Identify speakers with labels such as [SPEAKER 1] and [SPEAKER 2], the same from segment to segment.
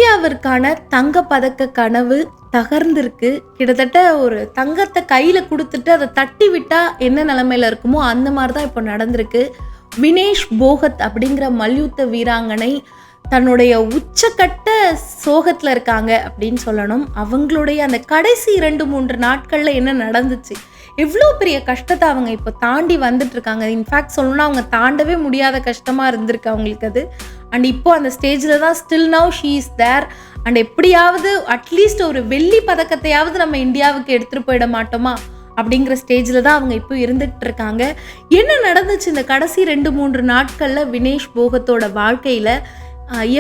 [SPEAKER 1] இந்தியாவிற்கான தங்கப்பதக்க கனவு தகர்ந்திருக்கு. கிட்டத்தட்ட ஒரு தங்கத்தை கையில் கொடுத்துட்டு அதை தட்டி விட்டால் என்ன நிலமையில இருக்குமோ அந்த மாதிரி தான் இப்போ நடந்திருக்கு. வினேஷ் போகத் அப்படிங்கிற மல்யுத்த வீராங்கனை தன்னுடைய உச்சக்கட்ட சோகத்தில் இருக்காங்க அப்படின்னு சொல்லணும். அவங்களுடைய அந்த கடைசி 2-3 நாட்களில் என்ன நடந்துச்சு, எவ்வளோ பெரிய கஷ்டத்தை அவங்க இப்போ தாண்டி வந்துட்டு இருக்காங்க. இன்ஃபேக்ட் சொல்லணும்னா அவங்க தாண்டவே முடியாத கஷ்டமாக இருந்திருக்கு அவங்களுக்கு அது. அண்ட் இப்போ அந்த ஸ்டேஜில் தான் still now she is there. And எப்படியாவது அட்லீஸ்ட் ஒரு வெள்ளி பதக்கத்தையாவது நம்ம இந்தியாவுக்கு எடுத்துகிட்டு போயிட மாட்டோமா அப்படிங்கிற ஸ்டேஜில் தான் அவங்க இப்போ இருந்துகிட்டு இருக்காங்க. என்ன நடந்துச்சு இந்த கடைசி 2-3 நாட்களில் வினேஷ் போகத்தோட வாழ்க்கையில்,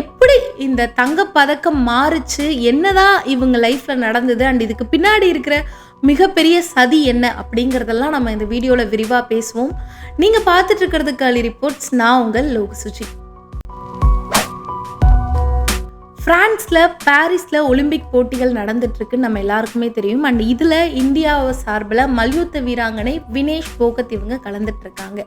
[SPEAKER 1] எப்படி இந்த தங்கப்பதக்கம் மாறுச்சு, என்னதான் இவங்க லைஃப்பில் நடந்தது, அண்ட் இதுக்கு பின்னாடி இருக்கிற மிகப்பெரிய சதி என்ன அப்படிங்கிறதெல்லாம் நம்ம இந்த வீடியோவில் விரிவாக பேசுவோம். நீங்கள் பார்த்துட்டு இருக்கிறது காலி ரிப்போர்ட்ஸ். நான் உங்கள் லோகசுச்சி. ஃப்ரான்ஸில் பாரிஸில் ஒலிம்பிக் போட்டிகள் நடந்துட்டுருக்குன்னு நம்ம எல்லாருக்குமே தெரியும். அண்ட் இதில் இந்தியாவை சார்பில் மல்யுத்த வீராங்கனை வினேஷ் போகத் இவங்க கலந்துட்டுருக்காங்க.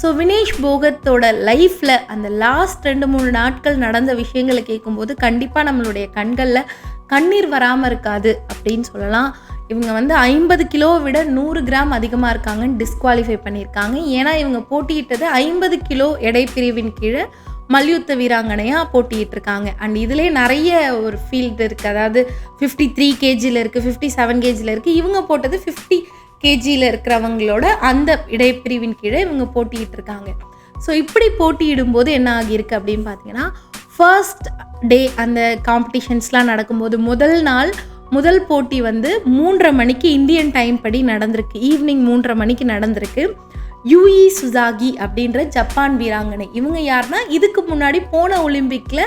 [SPEAKER 1] ஸோ வினேஷ் போகத்தோட லைஃப்பில் அந்த லாஸ்ட் 2-3 நாட்கள் நடந்த விஷயங்களை கேட்கும்போது கண்டிப்பாக நம்மளுடைய கண்களில் கண்ணீர் வராமல் இருக்காது அப்படின்னு சொல்லலாம். இவங்க 50 கிலோவை விட 100 கிராம் அதிகமாக இருக்காங்கன்னு டிஸ்குவாலிஃபை பண்ணியிருக்காங்க. ஏன்னா இவங்க போட்டியிட்டது 50 கிலோ எடை பிரிவின் கீழே மல்யுத்த வீராங்கனையாக போட்டிகிட்டு இருக்காங்க. அண்ட் இதிலே நிறைய ஒரு ஃபீல்டு இருக்குது. அதாவது 53 கேஜியில் இருக்குது, 57 கேஜியில் இருக்குது. இவங்க போட்டது 50 கேஜியில் இருக்கிறவங்களோட அந்த இடைப்பிரிவின் கீழே இவங்க போட்டிகிட்டு இருக்காங்க. ஸோ இப்படி போட்டியிடும்போது என்ன ஆகியிருக்கு அப்படின்னு பார்த்தீங்கன்னா, ஃபர்ஸ்ட் டே அந்த காம்படிஷன்ஸ்லாம் நடக்கும்போது முதல் போட்டி 3:30 மணிக்கு இந்தியன் டைம் படி நடந்திருக்கு. ஈவினிங் 3:30 மணிக்கு நடந்திருக்கு. யூஇ சுசாகி அப்படின்ற ஜப்பான் வீராங்கனை. இவங்க யாருன்னா இதுக்கு முன்னாடி போன ஒலிம்பிக்கில்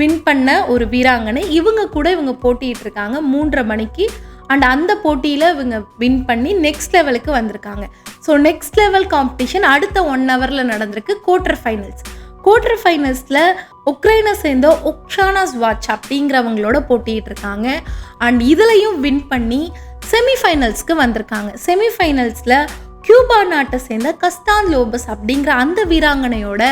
[SPEAKER 1] வின் பண்ண ஒரு வீராங்கனை. இவங்க கூட இவங்க போட்டிகிட்டு இருக்காங்க 3:30 மணிக்கு. அண்ட் அந்த போட்டியில் இவங்க வின் பண்ணி நெக்ஸ்ட் லெவலுக்கு வந்திருக்காங்க. ஸோ நெக்ஸ்ட் லெவல் காம்படிஷன் அடுத்த 1 ஹவரில் நடந்திருக்கு. குவார்டர் ஃபைனல்ஸில் உக்ரைனை சேர்ந்த ஒக்ஷானா ஸ்வாச் அப்படிங்கிறவங்களோட போட்டிகிட்டு இருக்காங்க. அண்ட் இதுலையும் வின் பண்ணி செமிஃபைனல்ஸ்க்கு வந்திருக்காங்க. செமிஃபைனல்ஸில் கியூபா நாட்டை சேர்ந்த கஸ்தான் லோபஸ் அப்படிங்கிற அந்த வீராங்கனையோட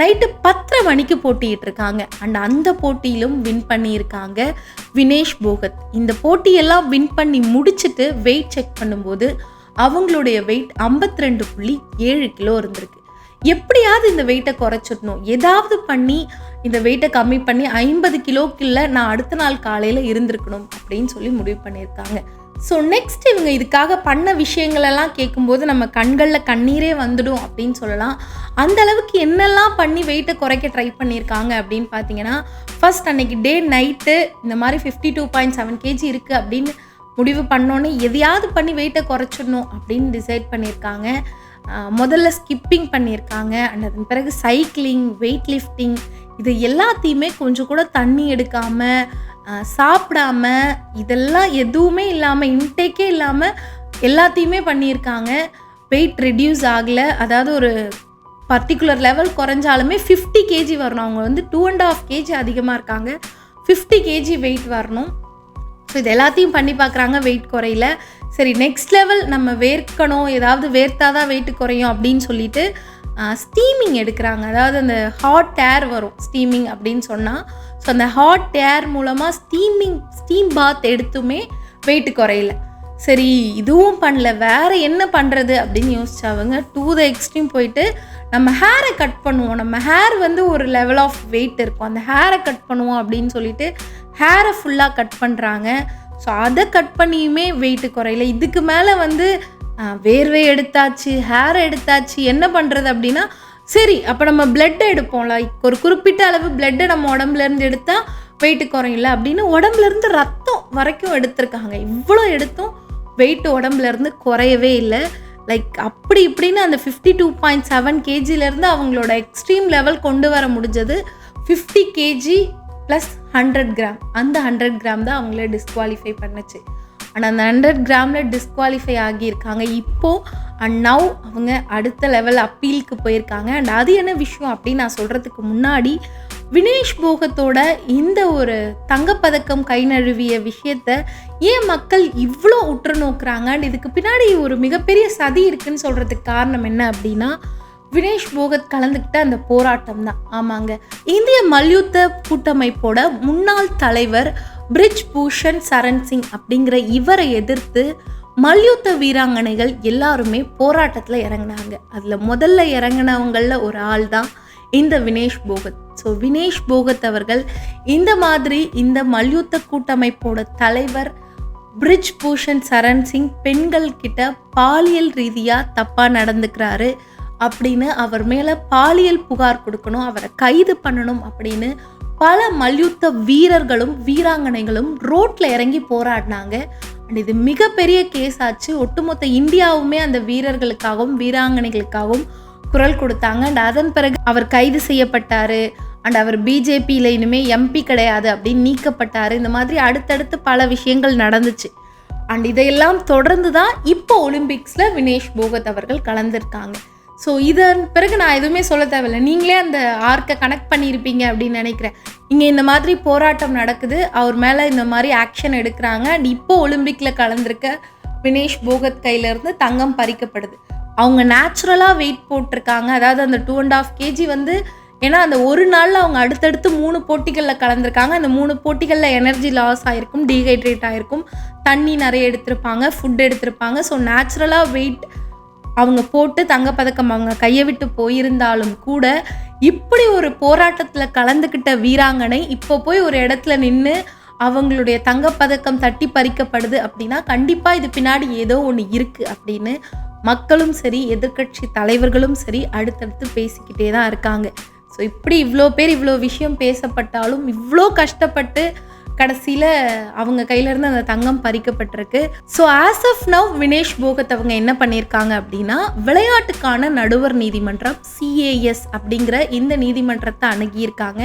[SPEAKER 1] நைட்டு 10:30 மணிக்கு போட்டிகிட்டு இருக்காங்க. அண்ட் அந்த போட்டியிலும் வின் பண்ணியிருக்காங்க வினேஷ் போகத். இந்த போட்டியெல்லாம் வின் பண்ணி முடிச்சுட்டு வெயிட் செக் பண்ணும்போது அவங்களுடைய வெயிட் 52.7 கிலோ இருந்திருக்கு. எப்படியாவது இந்த வெயிட்டை குறைச்சிடணும், ஏதாவது பண்ணி இந்த வெயிட்டை கம்மி பண்ணி 50 கிலோக்குள்ள நான் அடுத்த நாள் காலையில் இருந்திருக்கணும் அப்படின்னு சொல்லி முடிவு பண்ணியிருக்காங்க. ஸோ நெக்ஸ்ட் இவங்க இதுக்காக பண்ண விஷயங்களெல்லாம் கேட்கும்போது நம்ம கண்களில் கண்ணீரே வந்துடும் அப்படின்னு சொல்லலாம். அந்த அளவுக்கு என்னெல்லாம் பண்ணி வெயிட்டை குறைக்க ட்ரை பண்ணியிருக்காங்க அப்படின்னு பார்த்தீங்கன்னா, ஃபர்ஸ்ட் அன்னைக்கு டே நைட்டு இந்த மாதிரி 52.7 கேஜி இருக்குது அப்படின்னு முடிவு பண்ணோன்னே எதையாவது பண்ணி வெயிட்டை குறைச்சிடணும் அப்படின்னு டிசைட் பண்ணியிருக்காங்க. முதல்ல ஸ்கிப்பிங் பண்ணியிருக்காங்க. அண்ட் அதன் பிறகு சைக்கிளிங், வெயிட் லிஃப்டிங், இது எல்லாத்தையுமே கொஞ்சம் கூட தண்ணி எடுக்காமல், சாப்பிடாம, இதெல்லாம் எதுவுமே இல்லாமல், இன்டேக்கே இல்லாமல் எல்லாத்தையுமே பண்ணியிருக்காங்க. வெயிட் ரெடியூஸ் ஆகலை. அதாவது ஒரு பர்டிகுலர் லெவல் குறைஞ்சாலுமே 50 கேஜி வரணும். அவங்க 2.5 கேஜி அதிகமாக இருக்காங்க. 50 கேஜி வெயிட் வரணும். ஸோ இது எல்லாத்தையும் பண்ணி பார்க்குறாங்க, வெயிட் குறையில. சரி, நெக்ஸ்ட் லெவல் நம்ம வேர்க்கணும், ஏதாவது வேர்த்தாதான் வெயிட் குறையும் அப்படின்னு சொல்லிட்டு ஸ்டீமிங் எடுக்கிறாங்க. அதாவது அந்த ஹாட் ஏர் வரும் ஸ்டீமிங் அப்படின்னு சொன்னால். ஸோ அந்த ஹாட் ஏர் மூலமாக ஸ்டீம் பாத் எடுத்துமே வெயிட் குறையில. சரி, இதுவும் பண்ணல, வேறு என்ன பண்ணுறது அப்படின்னு யோசிச்சவங்க டு த எக்ஸ்ட்ரீம் போயிட்டு நம்ம ஹேரை கட் பண்ணுவோம், நம்ம ஹேர் ஒரு லெவல் ஆஃப் வெயிட் இருக்கும், அந்த ஹேரை கட் பண்ணுவோம் அப்படின்னு சொல்லிட்டு ஹேரை ஃபுல்லாக கட் பண்ணுறாங்க. ஸோ அதை கட் பண்ணியுமே வெயிட்டு குறையில. இதுக்கு மேலே வேர்வை எடுத்தாச்சு, ஹேரை எடுத்தாச்சு, என்ன பண்ணுறது அப்படின்னா, சரி அப்போ நம்ம பிளட்டை எடுப்போம். லைக் ஒரு குறிப்பிட்ட அளவு பிளட்டை நம்ம உடம்புலேருந்து எடுத்தால் வெயிட்டு குறையில அப்படின்னு உடம்புலேருந்து ரத்தம் வரைக்கும் எடுத்திருக்காங்க. இவ்வளோ எடுத்தும் வெயிட்டு உடம்புலேருந்து குறையவே இல்லை. லைக் அப்படி இப்படின்னு அந்த 52.7 கேஜிலேருந்து அவங்களோட எக்ஸ்ட்ரீம் லெவல் கொண்டு வர முடிஞ்சது 50 கேஜி ப்ளஸ் 100 கிராம். அந்த 100 கிராம் தான் அவங்கள டிஸ்குவாலிஃபை பண்ணுச்சு. ஆனால் அந்த 100 கிராமில் டிஸ்குவாலிஃபை ஆகியிருக்காங்க இப்போது. அண்ட் நவ் அவங்க அடுத்த லெவல் அப்பீலுக்கு போயிருக்காங்க. அண்ட் அது என்ன விஷயம் அப்படின்னு நான் சொல்கிறதுக்கு முன்னாடி, வினேஷ் போகத்தோட இந்த ஒரு தங்கப்பதக்கம் கை நழுவிய விஷயத்தை ஏன் மக்கள் இவ்வளோ உற்று நோக்குறாங்க, அண்ட் இதுக்கு பின்னாடி ஒரு மிகப்பெரிய சதி இருக்குன்னு சொல்கிறதுக்கு காரணம் என்ன அப்படின்னா, வினேஷ் போகத் கலந்துக்கிட்ட அந்த போராட்டம் தான். ஆமாங்க, இந்திய மல்யுத்த கூட்டமைப்போட முன்னாள் தலைவர் பிரிஜ் பூஷன் சரண் சிங் அப்படிங்கிற இவரை எதிர்த்து மல்யுத்த வீராங்கனைகள் எல்லாருமே போராட்டத்தில் இறங்கினாங்க. அதில் முதல்ல இறங்கினவங்களில் ஒரு ஆள் தான் இந்த வினேஷ் போகத். ஸோ வினேஷ் போகத் அவர்கள் இந்த மாதிரி இந்த மல்யுத்த கூட்டமைப்போட தலைவர் பிரிஜ் பூஷன் சரண் சிங் பெண்கள் கிட்ட பாலியல் ரீதியாக தப்பாக நடந்துக்கிறாரு அப்படின்னு அவர் மேலே பாலியல் புகார் கொடுக்கணும், அவரை கைது பண்ணணும் அப்படின்னு பல மல்யுத்த வீரர்களும் வீராங்கனைகளும் ரோட்ல இறங்கி போராடினாங்க. அண்ட் இது மிகப்பெரிய கேஸ் ஆச்சு. ஒட்டுமொத்த இந்தியாவுமே அந்த வீரர்களுக்காகவும் வீராங்கனைகளுக்காகவும் குரல் கொடுத்தாங்க. அண்ட் அதன் பிறகு அவர் கைது செய்யப்பட்டார். அண்ட் அவர் பிஜேபியில் இனிமே எம்பி கிடையாது அப்படின்னு நீக்கப்பட்டார். இந்த மாதிரி அடுத்தடுத்து பல விஷயங்கள் நடந்துச்சு. அண்ட் இதையெல்லாம் தொடர்ந்து தான் இப்போ ஒலிம்பிக்ஸில் வினேஷ் போகத் அவர்கள் கலந்துருக்காங்க. ஸோ இதன் பிறகு நான் எதுவுமே சொல்ல தேவையில்லை, நீங்களே அந்த ஆர்க்கை கனெக்ட் பண்ணியிருப்பீங்க அப்படின்னு நினைக்கிறேன். இங்கே இந்த மாதிரி போராட்டம் நடக்குது, அவர் மேலே இந்த மாதிரி ஆக்ஷன் எடுக்கிறாங்க. அண்ட் இப்போ ஒலிம்பிக்கில் கலந்துருக்க வினேஷ் போகத் கையிலேருந்து தங்கம் பறிக்கப்படுது. அவங்க நேச்சுரலாக வெயிட் போட்டிருக்காங்க, அதாவது அந்த 2.5 kg வந்து, ஏன்னா அந்த ஒரு நாளில் அவங்க அடுத்தடுத்து 3 போட்டிகளில் கலந்துருக்காங்க. அந்த 3 போட்டிகளில் எனர்ஜி லாஸ் ஆகிருக்கும், டீஹைட்ரேட் ஆகிருக்கும், தண்ணி நிறைய எடுத்திருப்பாங்க, ஃபுட் எடுத்திருப்பாங்க. ஸோ நேச்சுரலாக வெயிட் அவங்க போட்டு தங்கப்பதக்கம் அவங்க கையை விட்டு போயிருந்தாலும் கூட இப்படி ஒரு போராட்டத்தில் கலந்துக்கிட்ட வீராங்கனை இப்போ போய் ஒரு இடத்துல நின்று அவங்களுடைய தங்கப்பதக்கம் தட்டி பறிக்கப்படுது அப்படின்னா கண்டிப்பாக இது பின்னாடி ஏதோ ஒன்று இருக்குது அப்படின்னு மக்களும் சரி எதிர்க்கட்சி தலைவர்களும் சரி அடுத்தடுத்து பேசிக்கிட்டே தான் இருக்காங்க. ஸோ இப்படி இவ்வளோ பேர் இவ்வளோ விஷயம் பேசப்பட்டாலும் இவ்வளோ கஷ்டப்பட்டு கடைசியில் அவங்க கையிலேருந்து அந்த தங்கம் பறிக்கப்பட்டிருக்கு. So as of now Vinesh Phogat அவங்க என்ன பண்ணியிருக்காங்க அப்படின்னா, விளையாட்டுக்கான நடுவர் நீதிமன்றம் CAS அப்படிங்கிற இந்த நீதிமன்றத்தை அணுகியிருக்காங்க.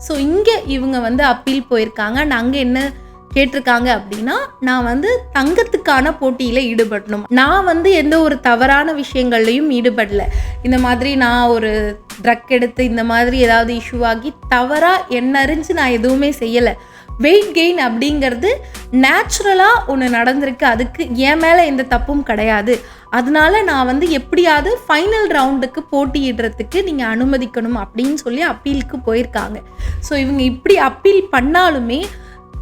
[SPEAKER 1] ஸோ இங்கே இவங்க வந்து அப்பீல் போயிருக்காங்க. அங்கே என்ன கேட்டிருக்காங்க அப்படின்னா, நான் வந்து தங்கத்துக்கான போட்டியில் ஈடுபடணும், நான் வந்து எந்த ஒரு தவறான விஷயங்கள்லையும் ஈடுபடலை, இந்த மாதிரி நான் ஒரு ட்ரக் எடுத்து இந்த மாதிரி ஏதாவது இஷ்யூ ஆகி தவறாக என்ன அறிஞ்சு நான் எதுவுமே செய்யலை, வெயிட் கெயின் அப்படிங்கிறது நேச்சுரலாக ஒன்று நடந்திருக்கு, அதுக்கு என் மேலே எந்த தப்பும் கிடையாது, அதனால நான் வந்து எப்படியாவது ஃபைனல் ரவுண்டுக்கு போட்டியிடுறதுக்கு நீங்கள் அனுமதிக்கணும் அப்படின்னு சொல்லி அப்பீலுக்கு போயிருக்காங்க. ஸோ இவங்க இப்படி அப்பீல் பண்ணாலுமே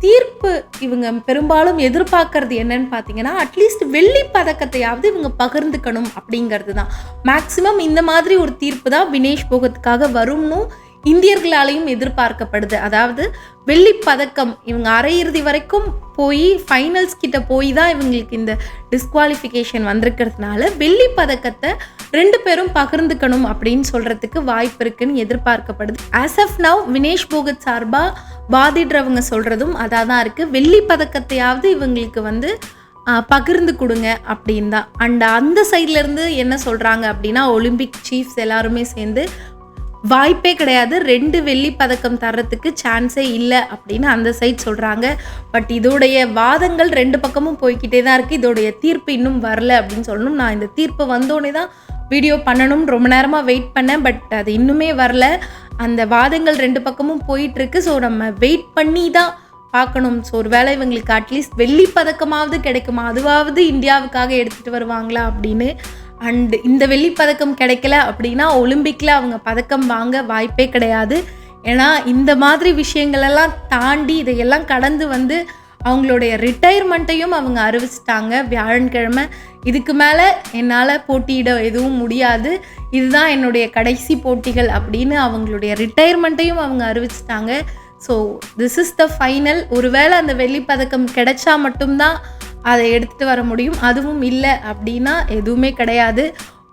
[SPEAKER 1] தீர்ப்பு இவங்க பெரும்பாலும் எதிர்பார்க்கறது என்னன்னு பார்த்தீங்கன்னா, அட்லீஸ்ட் வெள்ளி பதக்கத்தையாவது இவங்க பகிர்ந்துக்கணும் அப்படிங்கிறது தான். மேக்சிமம் இந்த மாதிரி ஒரு தீர்ப்பு தான் வினேஷ் போகத்துக்காக வரும்னு இந்தியர்களாலையும் எதிர்பார்க்கப்படுது. அதாவது வெள்ளி பதக்கம் இவங்க அரையிறுதி வரைக்கும் போய் ஃபைனல்ஸ் கிட்ட போய் தான் இவங்களுக்கு இந்த டிஸ்குவாலிஃபிகேஷன் வந்திருக்கிறதுனால வெள்ளி பதக்கத்தை 2 பேரும் பகிர்ந்துக்கணும் அப்படின்னு சொல்கிறதுக்கு வாய்ப்பு இருக்குன்னு எதிர்பார்க்கப்படுது. ஆஸ் ஆஃப் நவ் வினேஷ் போகத் சார்பாக வாதிடுறவங்க சொல்கிறதும் அதாக தான் இருக்குது, வெள்ளி பதக்கத்தையாவது இவங்களுக்கு வந்து பகிர்ந்து கொடுங்க அப்படின்னு தான். அண்ட் அந்த சைட்லேருந்து என்ன சொல்கிறாங்க அப்படின்னா, ஒலிம்பிக் சீஃப்ஸ் எல்லாருமே சேர்ந்து வாய்ப்பே கிடையாது, 2 வெள்ளி பதக்கம் தர்றதுக்கு சான்ஸே இல்லை அப்படின்னு அந்த சைட் சொல்கிறாங்க. பட் இதோடைய வாதங்கள் 2 பக்கமும் போய்கிட்டே தான் இருக்குது. இதோடைய தீர்ப்பு இன்னும் வரல அப்படின்னு சொல்லணும். நான் இந்த தீர்ப்பு வந்தோடனே தான் வீடியோ பண்ணணும் ரொம்ப நேரமாக வெயிட் பண்ணேன், பட் அது இன்னுமே வரல. அந்த வாதங்கள் 2 பக்கமும் போயிட்டுருக்கு. ஸோ நம்ம வெயிட் பண்ணி தான் பார்க்கணும். ஸோ ஒரு வேளை இவங்களுக்கு அட்லீஸ்ட் வெள்ளி பதக்கமாவது கிடைக்குமா, அதுவாவது இந்தியாவுக்காக எடுத்துகிட்டு வருவாங்களா அப்படின்னு. அண்ட் இந்த வெள்ளி பதக்கம் கிடைக்கல அப்படின்னா ஒலிம்பிக்கில் அவங்க பதக்கம் வாங்க வாய்ப்பே கிடையாது. ஏன்னா இந்த மாதிரி விஷயங்களெல்லாம் தாண்டி இதையெல்லாம் கடந்து வந்து அவங்களுடைய ரிட்டையர்மெண்ட்டையும் அவங்க அறிவிச்சிட்டாங்க வியாழக்கிழமை. இதுக்கு மேலே என்னால் போட்டியிட எதுவும் முடியாது, இதுதான் என்னுடைய கடைசி போட்டிகள் அப்படின்னு அவங்களுடைய ரிட்டையர்மெண்ட்டையும் அவங்க அறிவிச்சிட்டாங்க. So this is the final. ஒருவேளை அந்த வெள்ளி பதக்கம் கிடைச்சா மட்டும்தான் அதை எடுத்துகிட்டு வர முடியும், அதுவும் இல்லை அப்படின்னா எதுவுமே கிடையாது.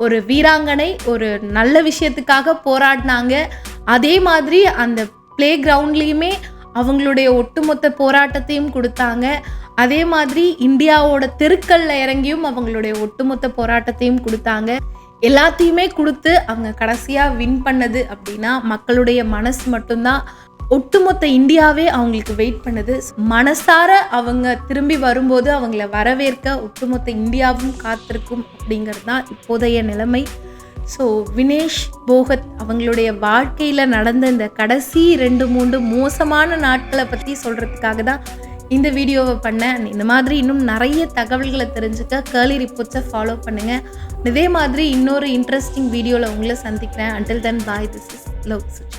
[SPEAKER 1] ஒரு வீராங்கனை ஒரு நல்ல விஷயத்துக்காக போராடினாங்க, அதே மாதிரி அந்த ப்ளே கிரவுண்ட்லேயுமே அவங்களுடைய ஒட்டுமொத்த போராட்டத்தையும் கொடுத்தாங்க, அதே மாதிரி இந்தியாவோட தெருக்களில் இறங்கியும் அவங்களுடைய ஒட்டுமொத்த போராட்டத்தையும் கொடுத்தாங்க. எல்லாத்தையுமே கொடுத்து அவங்க கடைசியாக வின் பண்ணது அப்படின்னா மக்களுடைய மனசு மட்டும்தான். ஒட்டுமொத்த இந்தியாவே அவங்களுக்கு வெயிட் பண்ணுது. மனசார அவங்க திரும்பி வரும்போது அவங்கள வரவேற்க ஒட்டுமொத்த இந்தியாவும் காத்திருக்கும் அப்படிங்கிறது தான் இப்போதைய நிலைமை. ஸோ வினேஷ் போகத் அவங்களுடைய வாழ்க்கையில் நடந்த இந்த கடைசி 2-3 மோசமான நாட்களை பற்றி சொல்கிறதுக்காக தான் இந்த வீடியோவை பண்ணேன். இந்த மாதிரி இன்னும் நிறைய தகவல்களை தெரிஞ்சுக்க கேர்லி ரிப்போர்ட்ஸை ஃபாலோ பண்ணுங்கள். இதே மாதிரி இன்னொரு இன்ட்ரெஸ்டிங் வீடியோவில் உங்களை சந்திக்கிறேன். Until then, bye. This is Love Suchi.